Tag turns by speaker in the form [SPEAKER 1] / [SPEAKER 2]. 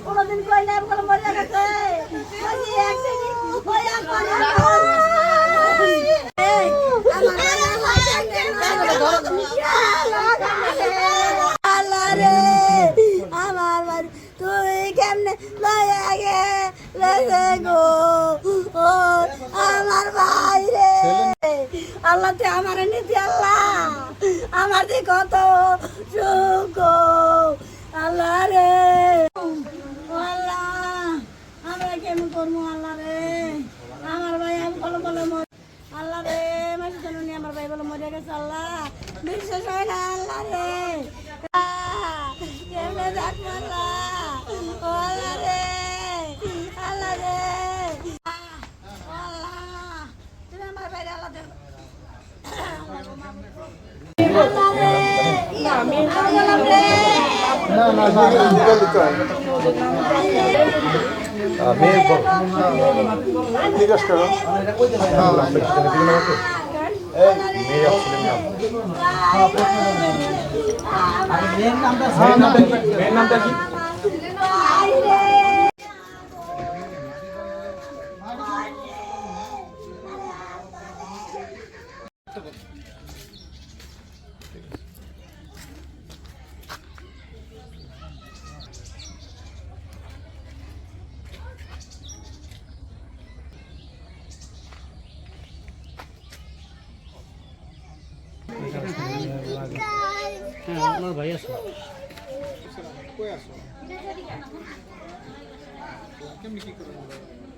[SPEAKER 1] কোনদিন কই না মরে গেছে আমার তুই কেমনে গো আমার ভাই রে আল্লাহ তে আমার নিতে আল্লাহ আমার যে কত সুখ আল্লাহ রে আল্লাহ আমরা কেমন করবো আল্লাহ রে আমার ভাই আমি বলো আল্লাহ রে মাসি জানি আমার ভাই বলে মরে গেছে আল্লাহ বিশ্বাস হয় না আল্লাহ রে কেমনে দেখবো আল্লাহ আল্লাহ রে আল্লাহ রে আল্লাহ তুমি আমার ভাই আল্লাহ দেব
[SPEAKER 2] নামটা কি আমার ভাই আছে কই আছো কেমনি কি করব